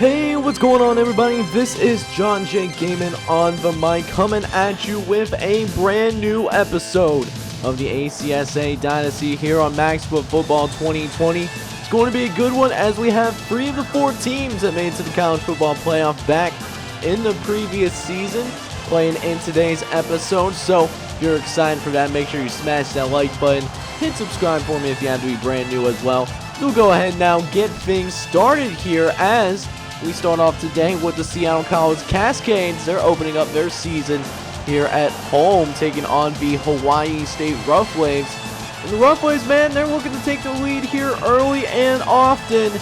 Hey, what's going on, everybody? This is John J. Gaiman on the mic, coming at you with a brand new episode of the ACSA Dynasty here on Maximum Football 2020. It's going to be a good one as we have 3 of the 4 teams that made it to the college football playoff back in the previous season playing in today's episode. So if you're excited for that, make sure you smash that like button. Hit subscribe for me if you have to be brand new as well. We'll go ahead now get things started here as we start off today with the Seattle College Cascades. They're opening up their season here at home, taking on the Hawaii State Rough Waves. And the Rough Waves, man, they're looking to take the lead here early and often,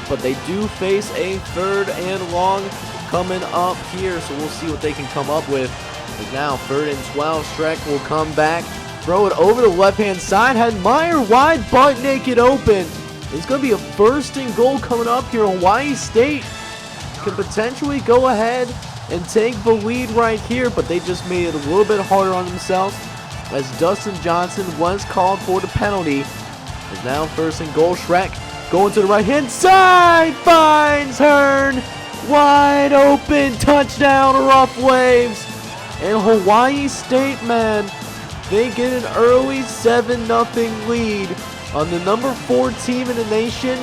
but they do face a 3rd and long coming up here, so we'll see what they can come up with. But now 3rd and 12, Streck will come back, throw it over the left-hand side, had Meyer wide, butt naked open. It's going to be a 1st and goal coming up here. Hawaii State can potentially go ahead and take the lead right here, but they just made it a little bit harder on themselves as Dustin Johnson was called for the penalty. Is now 1st and goal. Shrek going to the right-hand side, finds Hearn, wide open, touchdown, Rough Waves. And Hawaii State, man, they get an early 7-0 lead on the number 4 team in the nation,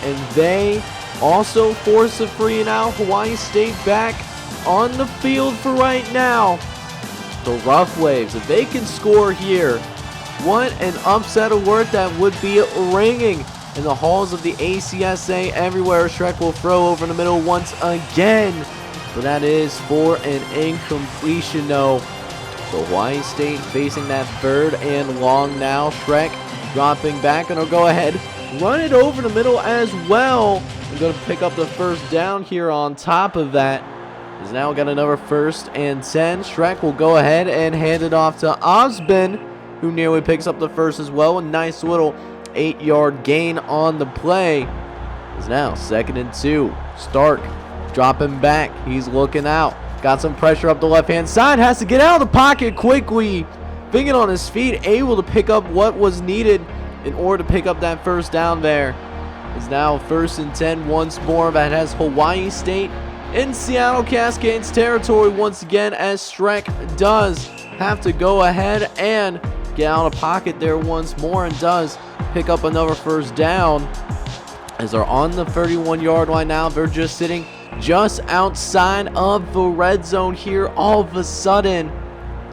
and they also force a free and out. Hawaii State back on the field for right now. The Rough Waves, if they can score here, what an upset alert that would be ringing in the halls of the ACSA everywhere. Shrek will throw over the middle once again, but that is for an incompletion though. So Hawaii State facing that 3rd and long now. Shrek dropping back, and he'll go ahead, run it over the middle as well. We're going to pick up the 1st down here on top of that. He's now got another 1st and 10. Shrek will go ahead and hand it off to Osbin, who nearly picks up the 1st as well. A nice little 8-yard gain on the play. It's now 2nd and 2. Stark dropping back. He's looking out. Got some pressure up the left-hand side. Has to get out of the pocket quickly. Thinking on his feet, able to pick up what was needed in order to pick up that 1st down there. It's now 1st and 10 once more. That has Hawaii State in Seattle Cascades territory once again, as Shrek does have to go ahead and get out of pocket there once more, and does pick up another 1st down as they're on the 31-yard line now. They're just sitting just outside of the red zone here all of a sudden,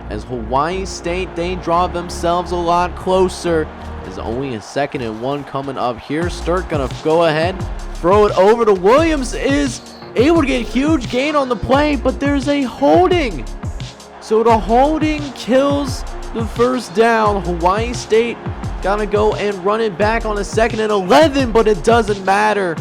as Hawaii State, they draw themselves a lot closer. There's only a 2nd and 1 coming up here. Sturk gonna go ahead, throw it over to Williams, is able to get huge gain on the play, but there's a holding. So the holding kills the 1st down. Hawaii State gotta go and run it back on a 2nd and 11, but it doesn't matter.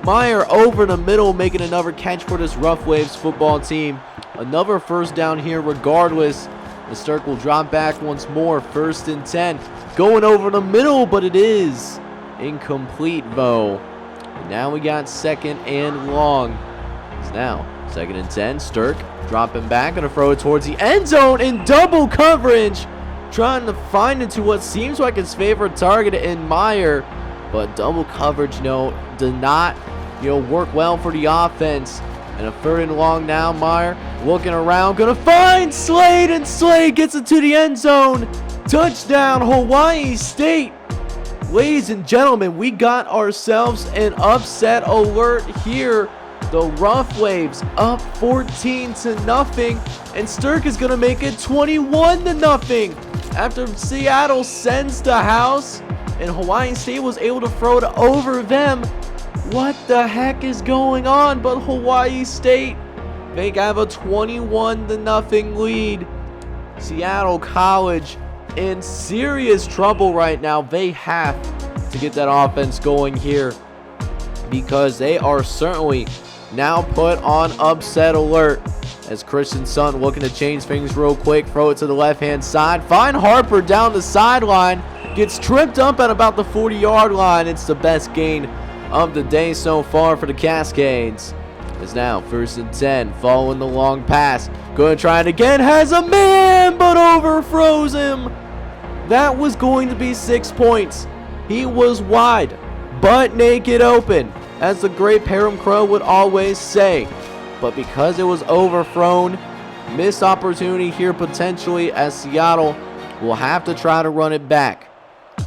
Meyer over the middle, making another catch for this Rough Waves football team. Another 1st down here regardless. The Sturk will drop back once more. 1st and 10. Going over the middle, but it is incomplete though. And now we got 2nd and long. It's now 2nd and 10. Sturk dropping back. Going to throw it towards the end zone in double coverage. Trying to find into what seems like his favorite target in Meyer. But double coverage, did not, work well for the offense. And a 3rd and long now. Meyer looking around, gonna find Slade, and Slade gets it to the end zone. Touchdown, Hawaii State. Ladies and gentlemen, we got ourselves an upset alert here. The Rough Waves up 14-0, and Sturk is gonna make it 21-0 after Seattle sends the house, and Hawaii State was able to throw it over them. What the heck is going on? But Hawaii State, they have a 21-0 lead. Seattle College in serious trouble right now. They have to get that offense going here, because they are certainly now put on upset alert. As Christian Sutton looking to change things real quick. Throw it to the left-hand side. Find Harper down the sideline. Gets tripped up at about the 40-yard line. It's the best gain of the day so far for the Cascades. It's now 1st and 10, following the long pass. Going to try it again, has a man, but overthrows him. That was going to be 6 points. He was wide, butt naked open. as the great Param Crow would always say. But because it was overthrown, missed opportunity here potentially, as Seattle will have to try to run it back.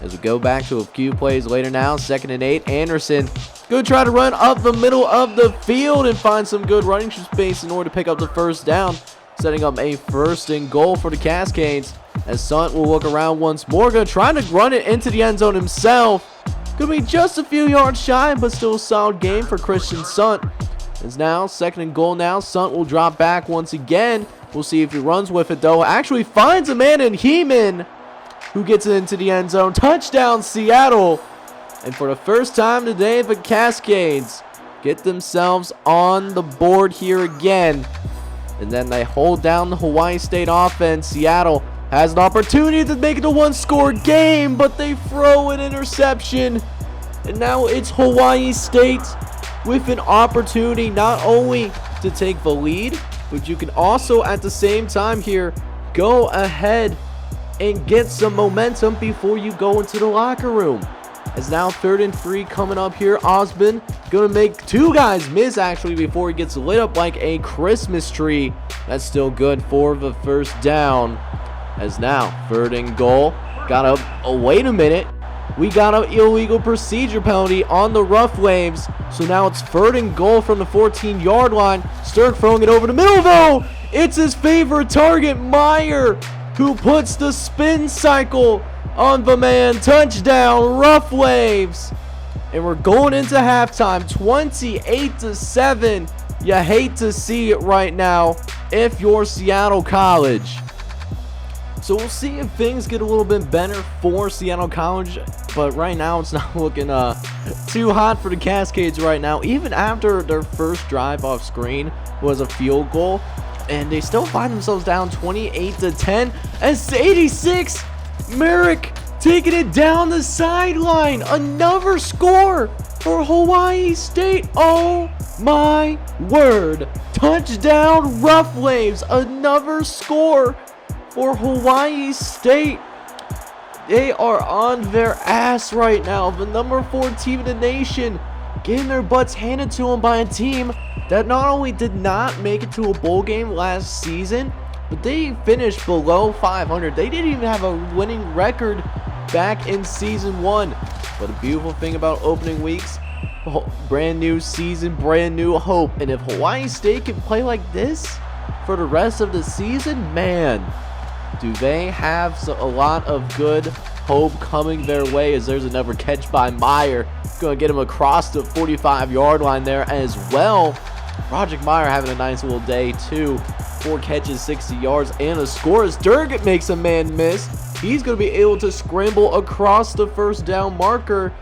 As we go back to a few plays later now, 2nd and 8, Anderson going to try to run up the middle of the field and find some good running space in order to pick up the first down, setting up a 1st and goal for the Cascades, as Sunt will look around once more, going to try to run it into the end zone himself. Could be just a few yards shy, but still a solid game for Christian Sunt. As now 2nd and goal now, Sunt will drop back once again. We'll see if he runs with it though. Actually finds a man in Heeman, who gets it into the end zone. Touchdown Seattle. And for the first time today, the Cascades get themselves on the board here again. And then they hold down the Hawaii State offense. Seattle has an opportunity to make it a 1-score game, but they throw an interception. And now it's Hawaii State with an opportunity not only to take the lead, but you can also at the same time here go ahead and get some momentum before you go into the locker room. As now 3rd and 3 coming up here. Osmond gonna make 2 guys miss actually before he gets lit up like a Christmas tree. That's still good for the first down. As now 3rd and goal. Got up. Oh, wait a minute. We got an illegal procedure penalty on the Rough Waves. So now it's 3rd and goal from the 14-yard line. Stirk throwing it over the middle though. It's his favorite target, Meyer, who puts the spin cycle on the man. Touchdown, Rough Waves. And we're going into halftime, 28-7. You hate to see it right now if you're Seattle College. So we'll see if things get a little bit better for Seattle College, but right now it's not looking too hot for the Cascades right now. Even after their first drive off screen was a field goal, and they still find themselves down 28-10. As 86, Merrick taking it down the sideline. Another score for Hawaii State. Oh my word. Touchdown Rough Waves. Another score for Hawaii State. They are on their ass right now. The number 4 team in the nation, getting their butts handed to them by a team that not only did not make it to a bowl game last season, but they finished below 500. They didn't even have a winning record back in season 1. But a beautiful thing about opening weeks, brand new season, brand new hope. And if Hawaii State can play like this for the rest of the season, man, do they have a lot of good hope coming their way, as there's another catch by Meyer. Going to get him across the 45-yard line there as well. Project Meyer having a nice little day too. 4 catches, 60 yards, and a score as Durgett makes a man miss. He's going to be able to scramble across the first down marker.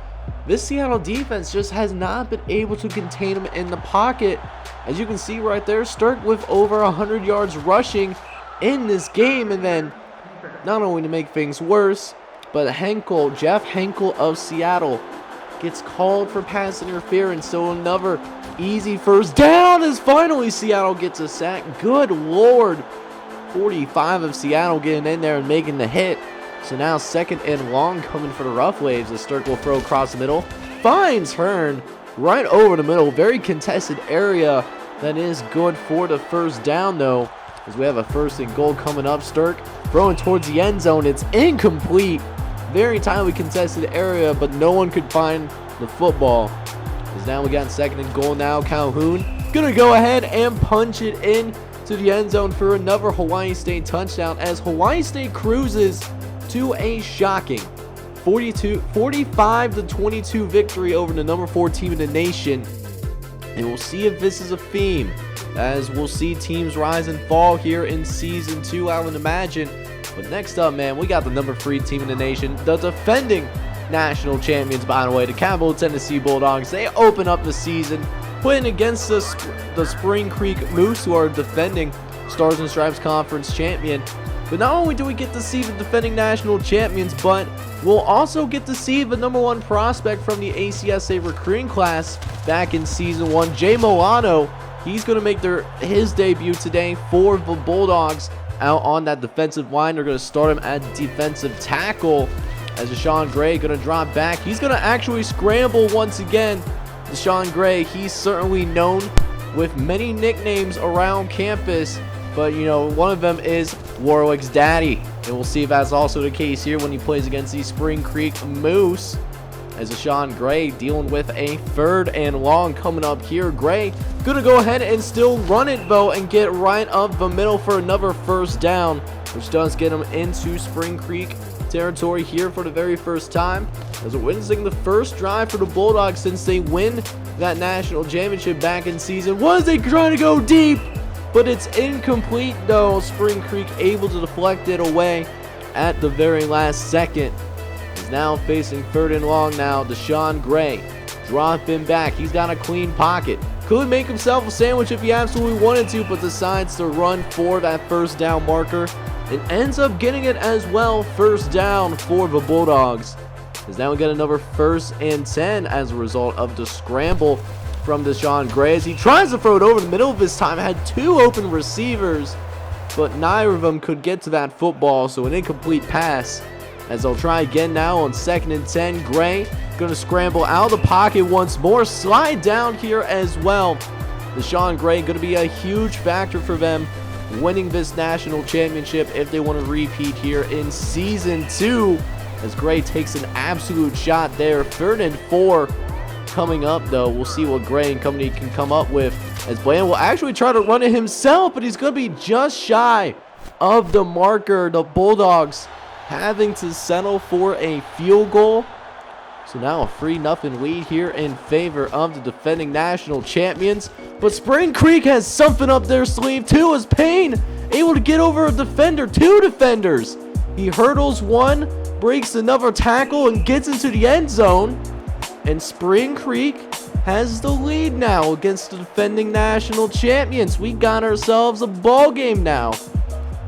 This Seattle defense just has not been able to contain him in the pocket. As you can see right there, Stirk with over 100 yards rushing in this game. And then, not only to make things worse, but Henkel, Jeff Henkel of Seattle, gets called for pass interference. So another easy first down as finally Seattle gets a sack. Good Lord. 45 of Seattle getting in there and making the hit. So now 2nd and long coming for the Rough Waves. The Stirk will throw across the middle. Finds Hearn right over the middle. Very contested area. That is good for the first down though, as we have a 1st and goal coming up. Stirk throwing towards the end zone. It's incomplete. Very tightly contested area, but no one could find the football. As now we got 2nd and goal now. Calhoun gonna go ahead and punch it in to the end zone for another Hawaii State touchdown, as Hawaii State cruises to a shocking 45-22 victory over the number 4 team in the nation. And we'll see if this is a theme, as we'll see teams rise and fall here in season 2, I would imagine. But next up, man, we got the number 3 team in the nation, the defending national champions, by the way, the Campbell Tennessee Bulldogs. They open up the season playing against the Spring Creek Moose, who are defending Stars and Stripes Conference champion. But not only do we get to see the defending national champions, but we'll also get to see the number 1 prospect from the ACSA recruiting class back in season 1, Jay Milano. He's going to make his debut today for the Bulldogs out on that defensive line. They're going to start him at defensive tackle, as Deshaun Gray going to drop back. He's going to actually scramble once again. Deshaun Gray, he's certainly known with many nicknames around campus, but you know, one of them is Warwick's daddy. And we'll see if that's also the case here when he plays against the Spring Creek Moose. As Deshaun Gray dealing with a 3rd and long coming up here. Gray gonna go ahead and still run it though and get right up the middle for another 1st down, which does get him into Spring Creek territory here for the very first time, as we're witnessing the first drive for the Bulldogs since they win that national championship back in season 1. They trying to go deep, but it's incomplete though. Spring Creek able to deflect it away at the very last second. He's now facing 3rd and long now. Deshaun Gray dropping back. He's got a clean pocket. Could make himself a sandwich if he absolutely wanted to, but decides to run for that 1st down marker and ends up getting it as well. 1st down for the Bulldogs. As now we get another 1st and 10 as a result of the scramble from Deshaun Gray as he tries to throw it over the middle this time. Had 2 open receivers, but neither of them could get to that football, so an incomplete pass. As they'll try again now on 2nd and 10. Gray gonna scramble out of the pocket once more, slide down here as well. Deshaun Gray gonna be a huge factor for them winning this national championship if they want to repeat here in season 2, as Gray takes an absolute shot there. 3rd and 4 coming up though. We'll see what Gray and company can come up with, as Bland will actually try to run it himself, but he's gonna be just shy of the marker. The Bulldogs having to settle for a field goal. So now a 3-0 lead here in favor of the defending national champions. But Spring Creek has something up their sleeve too, as Payne able to get over a defender, 2 defenders. He hurdles one, breaks another tackle, and gets into the end zone. And Spring Creek has the lead now against the defending national champions. We got ourselves a ball game now.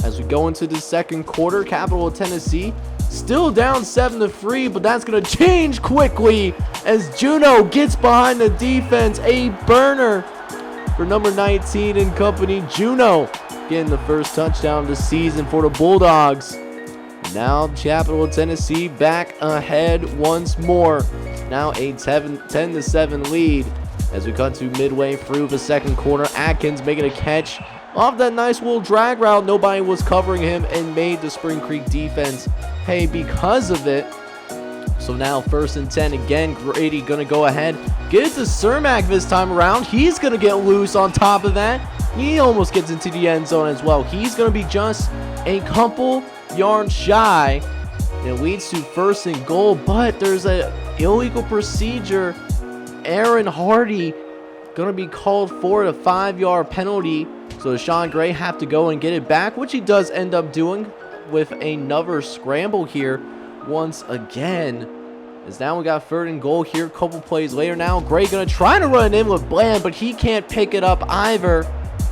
As we go into the 2nd quarter, Capital of Tennessee still down 7-3, but that's going to change quickly as Juno gets behind the defense. A burner for number 19 and company. Juno getting the 1st touchdown of the season for the Bulldogs. Now Capital of Tennessee back ahead once more. Now a 10-7 lead as we cut to midway through the 2nd quarter. Atkins making a catch off that nice little drag route. Nobody was covering him and made the Spring Creek defense pay because of it. So now 1st and 10 again. Grady gonna go ahead, get it to Cermak this time around. He's gonna get loose on top of that. He almost gets into the end zone as well. He's gonna be just a couple yards shy. It leads to 1st and goal, but there's a illegal procedure. Aaron Hardy gonna be called for a 5-yard penalty. So Deshaun Gray have to go and get it back, which he does end up doing with another scramble here once again. As now we got 3rd and goal here a couple plays later. Now Gray gonna try to run it in with Bland, but he can't pick it up either.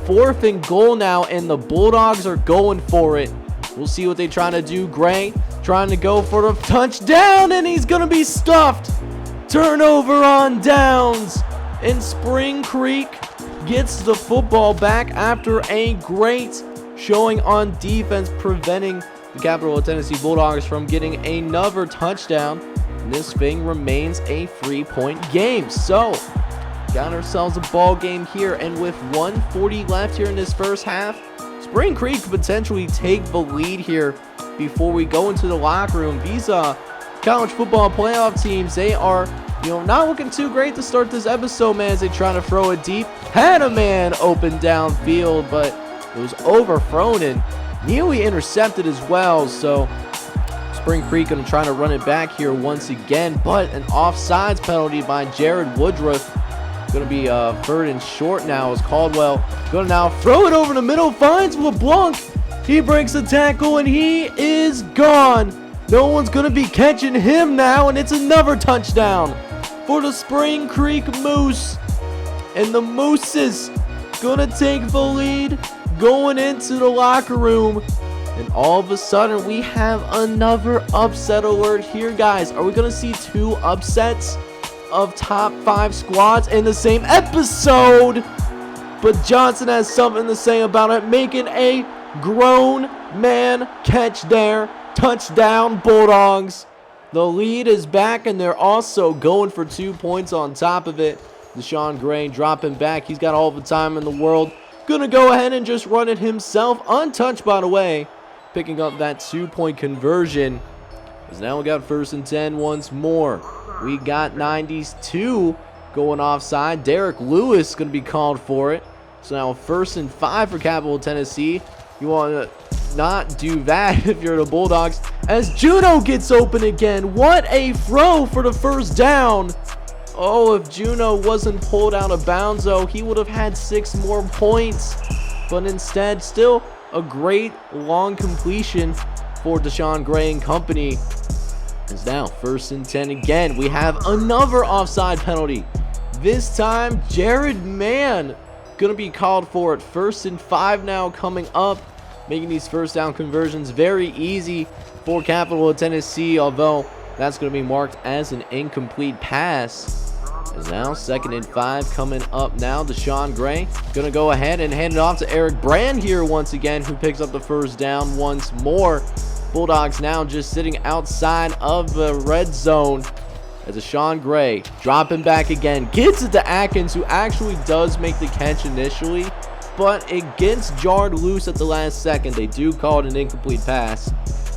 4th and goal now, and the Bulldogs are going for it. We'll see what they're trying to do. Gray trying to go for the touchdown, and he's gonna be stuffed. Turnover on downs, and Spring Creek gets the football back after a great showing on defense, preventing the Capital of Tennessee Bulldogs from getting another touchdown. And this thing remains a 3-point game. So got ourselves a ball game here, and with 1:40 left here in this 1st half, Spring Creek could potentially take the lead here before we go into the locker room. These college football playoff teams, they are not looking too great to start this episode, man, as they try to throw it deep. Had a man open downfield, but it was overthrown and nearly intercepted as well. So Spring Creek going to try to run it back here once again, but an offsides penalty by Jared Woodruff. Going to be 3rd and short now as Caldwell going to now throw it over the middle, finds LeBlanc. He breaks the tackle and he is gone. No one's going to be catching him now, and it's another touchdown for the Spring Creek Moose. And the Mooses going to take the lead going into the locker room. And all of a sudden, we have another upset alert here, guys. Are we going to see 2 upsets of top 5 squads in the same episode? But Johnson has something to say about it, making a grown man catch there. Touchdown, Bulldogs. The lead is back, and they're also going for 2 points on top of it. Deshaun Gray dropping back. He's got all the time in the world. Gonna go ahead and just run it himself. Untouched, by the way. Picking up that 2-point conversion. As now we got 1st and 10 once more. We got 92 going offside. Derek Lewis going to be called for it. So now 1st and 5 for Capital Tennessee. You want to not do that if you're the Bulldogs. As Juno gets open again. What a throw for the 1st down. Oh, if Juno wasn't pulled out of bounds, though, he would have had 6 more points. But instead, still a great long completion for Deshaun Gray and company. It's now 1st and 10 again. We have another offside penalty. This time, Jared Mann going to be called for it. 1st and 5 now coming up, making these 1st down conversions very easy for Capital Tennessee, although that's going to be marked as an incomplete pass. As now 2nd and 5 coming up now. Deshaun Gray going to go ahead and hand it off to Eric Brand here once again, who picks up the 1st down once more. Bulldogs now just sitting outside of the red zone. As Deshaun Gray dropping back again, gets it to Atkins, who actually does make the catch initially, but it gets jarred loose at the last second. They do call it an incomplete pass.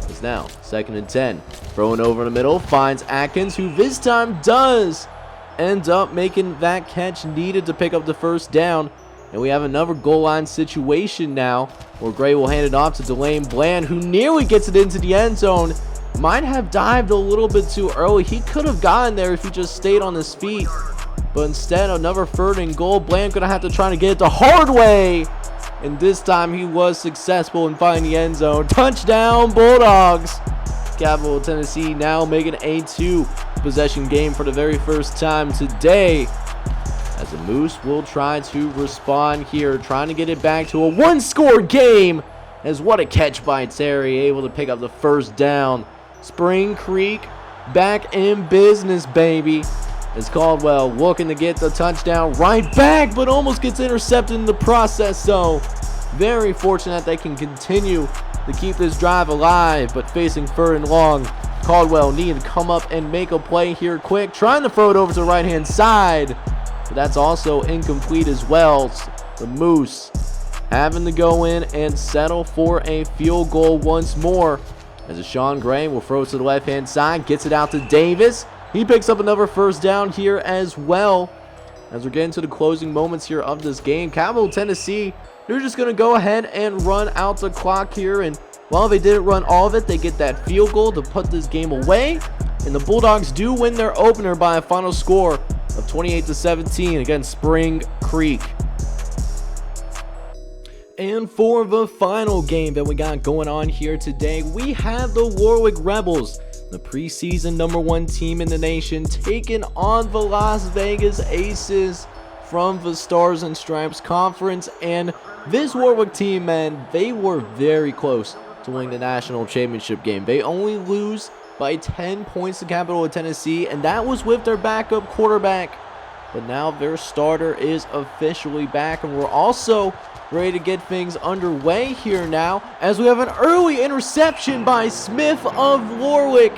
It's now 2nd and 10. Throwing over in the middle, finds Atkins, who this time does end up making that catch needed to pick up the 1st down. And we have another goal line situation now, where Gray will hand it off to Delane Bland, who nearly gets it into the end zone. Might have dived a little bit too early. He could have gotten there if he just stayed on his feet. But instead, another 3rd and goal. Bland going to have to try to get it the hard way. And this time, he was successful in finding the end zone. Touchdown, Bulldogs. Capital Tennessee now making a 2-possession game for the very first time today. As the Moose will try to respond here, trying to get it back to a 1-score game. As what a catch by Terry, able to pick up the 1st down. Spring Creek back in business, baby. As Caldwell looking to get the touchdown right back, but almost gets intercepted in the process. So very fortunate they can continue to keep this drive alive, but facing 3rd and long. Caldwell needed to come up and make a play here quick, trying to throw it over to the right-hand side. But that's also incomplete as well. The Moose having to go in and settle for a field goal once more. As Deshaun Gray will throw to the left-hand side, gets it out to Davis. He picks up another 1st down here as well. As we're getting to the closing moments here of this game, Capital Tennessee, they're just going to go ahead and run out the clock here. And while they didn't run all of it, they get that field goal to put this game away. And the Bulldogs do win their opener by a final score of 28-17 against Spring Creek. And for the final game that we got going on here today, we have the Warwick Rebels, the preseason #1 team in the nation, taking on the Las Vegas Aces from the Stars and Stripes Conference. And this Warwick team, man, they were very close to winning the national championship game. They only lose by 10 points to Capital Tennessee, and that was with their backup quarterback. But now their starter is officially back, and we're also ready to get things underway here now, as we have an early interception by Smith of Warwick,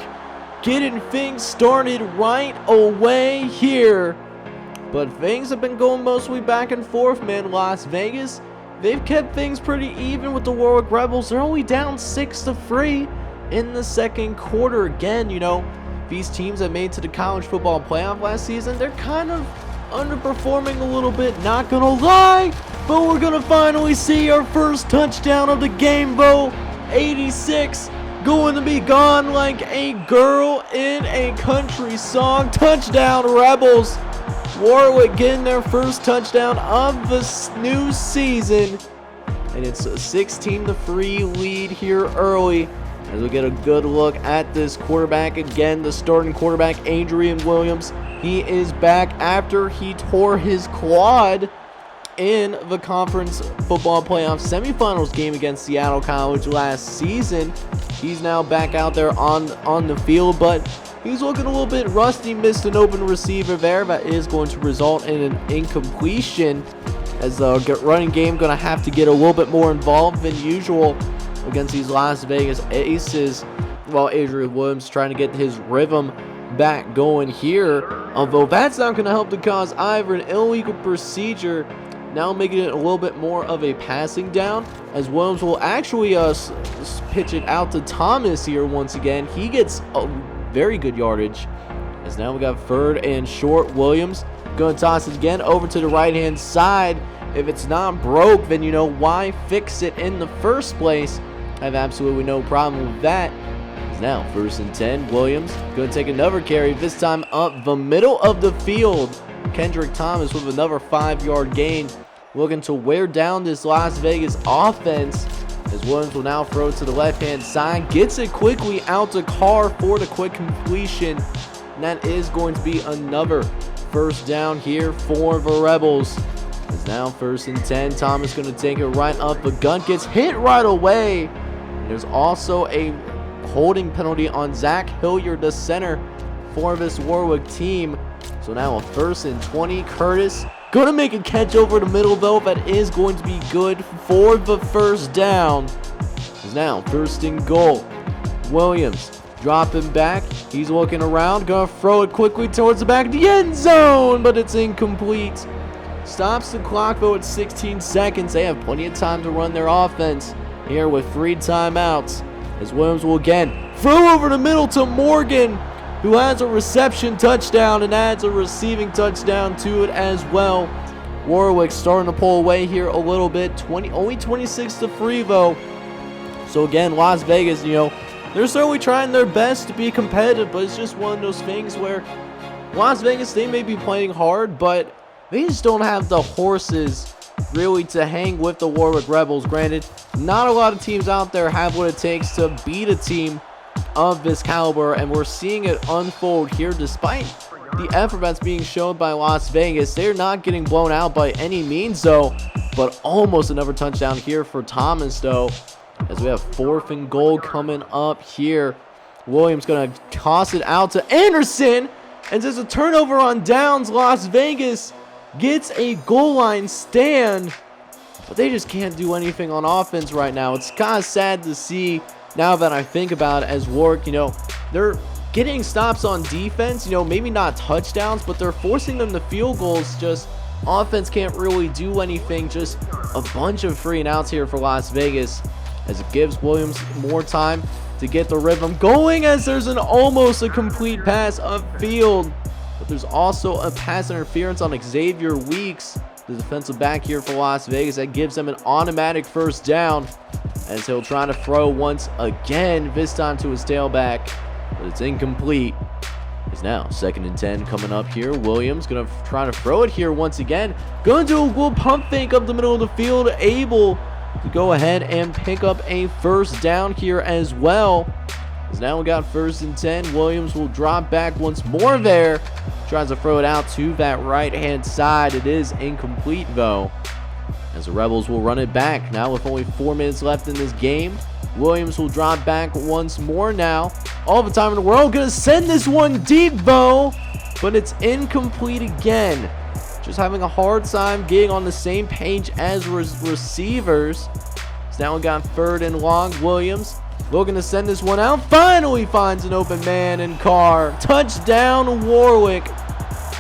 getting things started right away here. But things have been going mostly back and forth, man. Las Vegas, they've kept things pretty even with the Warwick Rebels. They're only down 6-3 in the 2nd quarter. Again, you know, these teams that made to the college football playoff last season, they're kind of underperforming a little bit, not gonna lie. But we're gonna finally see our first touchdown of the game, though. 86 going to be gone like a girl in a country song. Touchdown, Rebels. Warwick getting their first touchdown of the new season. And it's a 16-3 lead here early. As we get a good look at this quarterback again, the starting quarterback, Adrian Williams. He is back after he tore his quad in the conference football playoff semifinals game against Seattle College last season. He's now back out there on the field, but he's looking a little bit rusty. Missed an open receiver there. That is going to result in an incompletion, as the running game going to have to get a little bit more involved than usual against these Las Vegas Aces, while Adrian Williams trying to get his rhythm back going here. Although that's not going to help the cause either. An illegal procedure, now making it a little bit more of a passing down, as Williams will actually pitch it out to Thomas here once again. He gets a very good yardage, as now we got third and short. Williams going to toss it again over to the right-hand side. If it's not broke, then you know why fix it in the first place. I have absolutely no problem with that. It's now 1st and 10. Williams going to take another carry, this time up the middle of the field. Kendrick Thomas with another 5-yard gain, looking to wear down this Las Vegas offense, as Williams will now throw to the left-hand side. Gets it quickly out to Carr for the quick completion. And that is going to be another first down here for the Rebels. It's now 1st and 10. Thomas going to take it right up. The gun gets hit right away. And there's also a holding penalty on Zach Hilliard, the center for this Warwick team. So now a 1st and 20. Curtis going to make a catch over the middle, though. That is going to be good for the first down. It's now 1st and goal. Williams dropping back. He's looking around. Going to throw it quickly towards the back of the end zone, but it's incomplete. Stops the clock, though, at 16 seconds. They have plenty of time to run their offense here with 3 timeouts, as Williams will again throw over the middle to Morgan, who has a reception touchdown and adds a receiving touchdown to it as well. Warwick starting to pull away here a little bit. Only 26-3, though. So again, Las Vegas, you know, they're certainly trying their best to be competitive, but it's just one of those things where Las Vegas, they may be playing hard, but they just don't have the horses really to hang with the Warwick Rebels. Granted, not a lot of teams out there have what it takes to beat a team of this caliber, and we're seeing it unfold here despite the effort that's being shown by Las Vegas. They're not getting blown out by any means, though, but almost another touchdown here for Thomas, though, as we have 4th and goal coming up here. Williams going to toss it out to Anderson, and there's a turnover on downs. Las Vegas gets a goal line stand, but they just can't do anything on offense right now. It's kind of sad to see now that I think about it, as Warwick, you know, they're getting stops on defense, you know, maybe not touchdowns, but they're forcing them to field goals. Just offense can't really do anything. Just a bunch of free and outs here for Las Vegas, as it gives Williams more time to get the rhythm going, as there's almost a complete pass upfield. But there's also a pass interference on Xavier Weeks, the defensive back here for Las Vegas. That gives them an automatic first down, as he'll try to throw once again, this time to his tailback, but it's incomplete. It's now 2nd and 10 coming up here. Williams going to try to throw it here once again. Going to do a little pump fake up the middle of the field, able to go ahead and pick up a first down here as well. As now we got 1st and 10. Williams will drop back once more there. Tries to throw it out to that right-hand side. It is incomplete, though, as the Rebels will run it back. Now with only 4 minutes left in this game, Williams will drop back once more now. All the time in the world. Going to send this one deep, though, but it's incomplete again. Just having a hard time getting on the same page as receivers. So now we got 3rd and long. Williams looking to send this one out. Finally finds an open man in Carr. Touchdown, Warwick.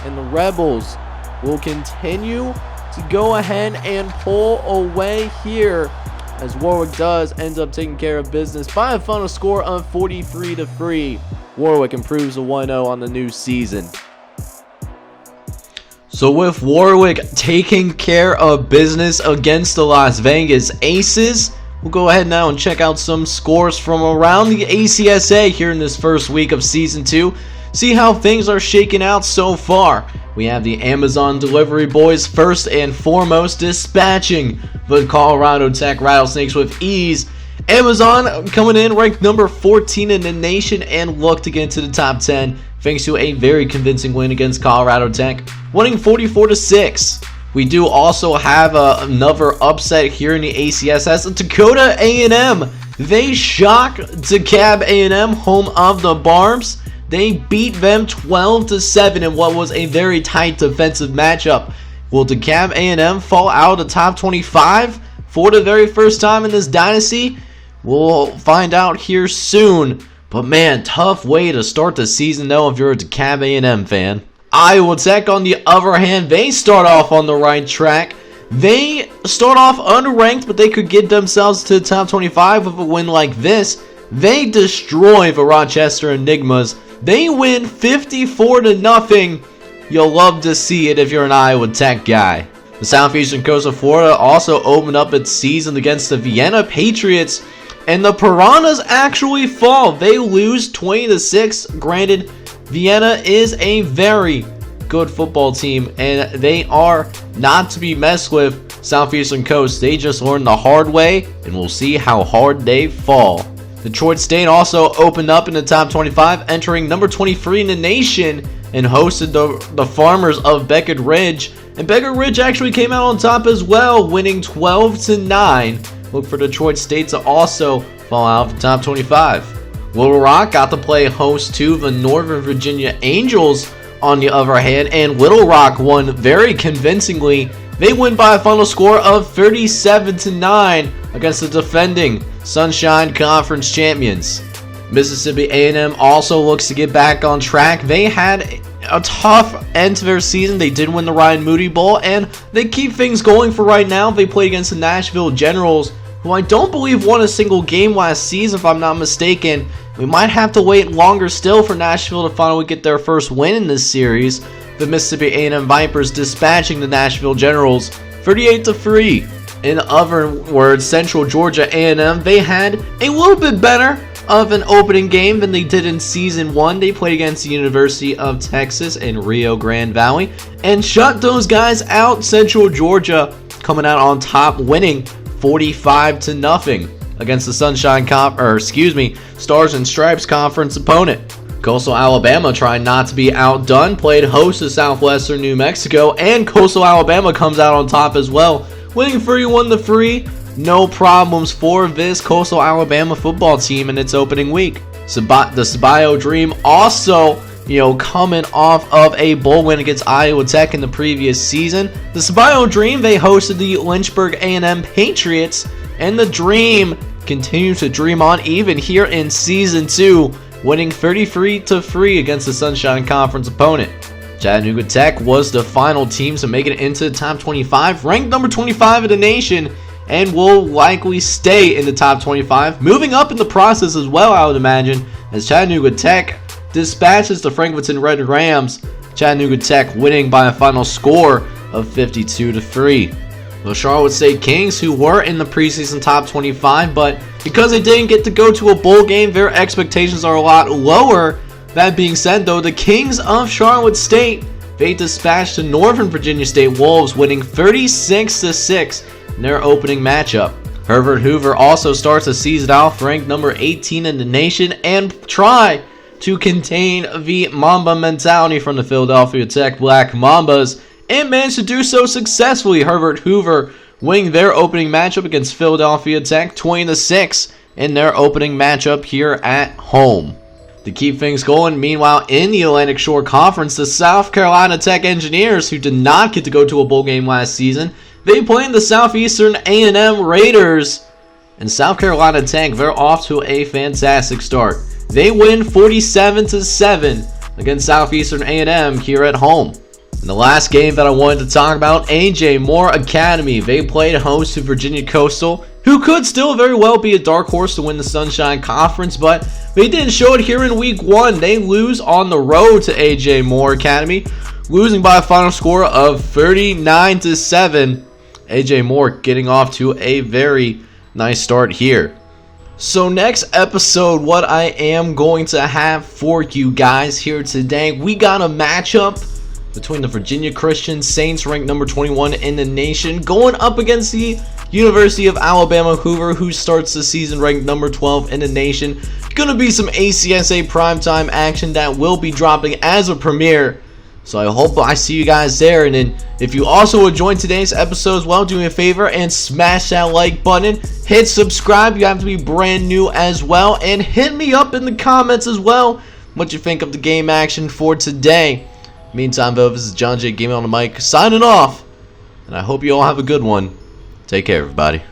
And the Rebels will continue to go ahead and pull away here, as Warwick does end up taking care of business by a final score of 43-3. Warwick improves to 1-0 on the new season. So with Warwick taking care of business against the Las Vegas Aces, we'll go ahead now and check out some scores from around the ACSA here in this first week of Season 2. See how things are shaking out so far. We have the Amazon Delivery Boys first and foremost, dispatching the Colorado Tech Rattlesnakes with ease. Amazon coming in ranked number 14 in the nation and look to get into the top 10 thanks to a very convincing win against Colorado Tech, winning 44-6. We do also have another upset here in the ACSS. Dakota A&M, they shock DeKalb A&M, home of the Barbs. They beat them 12-7 in what was a very tight defensive matchup. Will DeKalb A&M fall out of the top 25 for the very first time in this dynasty? We'll find out here soon. But man, tough way to start the season though if you're a DeKalb A&M fan. Iowa Tech, on the other hand, they start off on the right track. They start off unranked, but they could get themselves to the top 25 with a win like this. They destroy the Rochester Enigmas. They win 54-0. You'll love to see it if you're an Iowa Tech guy. The southeastern coast of Florida also opened up its season against the Vienna Patriots, and the Piranhas actually fall. They lose 20-6. Granted, Vienna is a very good football team, and they are not to be messed with. Southeastern Coast, they just learned the hard way, and we'll see how hard they fall. Detroit State also opened up in the top 25, entering number 23 in the nation, and hosted the Farmers of Beckett Ridge. And Beckett Ridge actually came out on top as well, winning 12-9. Look for Detroit State to also fall out of the top 25. Little Rock got to play host to the Northern Virginia Angels on the other hand, and Little Rock won very convincingly. They win by a final score of 37-9 against the defending Sunshine Conference champions. Mississippi A&M also looks to get back on track. They had a tough end to their season. They did win the Ryan Moody Bowl, and they keep things going for right now. They play against the Nashville Generals, who I don't believe won a single game last season, if I'm not mistaken. We might have to wait longer still for Nashville to finally get their first win in this series. The Mississippi A&M Vipers dispatching the Nashville Generals 38-3. In other words, Central Georgia A&M, they had a little bit better of an opening game than they did in Season 1. They played against the University of Texas in Rio Grande Valley and shut those guys out. Central Georgia coming out on top, winning 45-0 against the Stars and Stripes Conference opponent. Coastal Alabama, trying not to be outdone, played host to Southwestern New Mexico, and Coastal Alabama comes out on top as well, winning 31-3. No problems for this Coastal Alabama football team in its opening week. The Sabio Dream also, coming off of a bowl win against Iowa Tech in the previous season. The Sabio Dream, they hosted the Lynchburg A&M Patriots, and the Dream continues to dream on even here in Season 2, winning 33-3 against the Sunshine Conference opponent. Chattanooga Tech was the final team to make it into the top 25, ranked number 25 in the nation, and will likely stay in the top 25, moving up in the process as well, I would imagine, as Chattanooga Tech dispatches the Franklinton Red Rams. Chattanooga Tech winning by a final score of 52-3. The Charlotte State Kings, who were in the preseason top 25, but because they didn't get to go to a bowl game, their expectations are a lot lower. That being said, though, the Kings of Charlotte State, they dispatched the Northern Virginia State Wolves, winning 36-6 in their opening matchup. Herbert Hoover also starts the season off ranked number 18 in the nation and try to contain the Mamba mentality from the Philadelphia Tech Black Mambas, and managed to do so successfully. Herbert Hoover winning their opening matchup against Philadelphia Tech 20-6 in their opening matchup here at home. To keep things going, meanwhile, in the Atlantic Shore Conference, the South Carolina Tech Engineers, who did not get to go to a bowl game last season, they played the Southeastern A&M Raiders. And South Carolina Tech, they're off to a fantastic start. They win 47-7 against Southeastern A&M here at home. In the last game that I wanted to talk about, A.J. Moore Academy, they played host to Virginia Coastal, who could still very well be a dark horse to win the Sunshine Conference, but they didn't show it here in Week 1. They lose on the road to A.J. Moore Academy, losing by a final score of 39-7. A.J. Moore getting off to a very nice start here. So next episode, what I am going to have for you guys here today, we got a matchup between the Virginia Christian Saints, ranked number 21 in the nation, going up against the University of Alabama Hoover, who starts the season ranked number 12 in the nation. Gonna be some ACSA primetime action that will be dropping as a premiere. So I hope I see you guys there. And then if you also enjoyed today's episode as well, do me a favor and smash that like button. Hit subscribe. You have to be brand new as well. And hit me up in the comments as well what you think of the game action for today. Meantime, though, this is John J. Gaming on the mic, signing off. And I hope you all have a good one. Take care, everybody.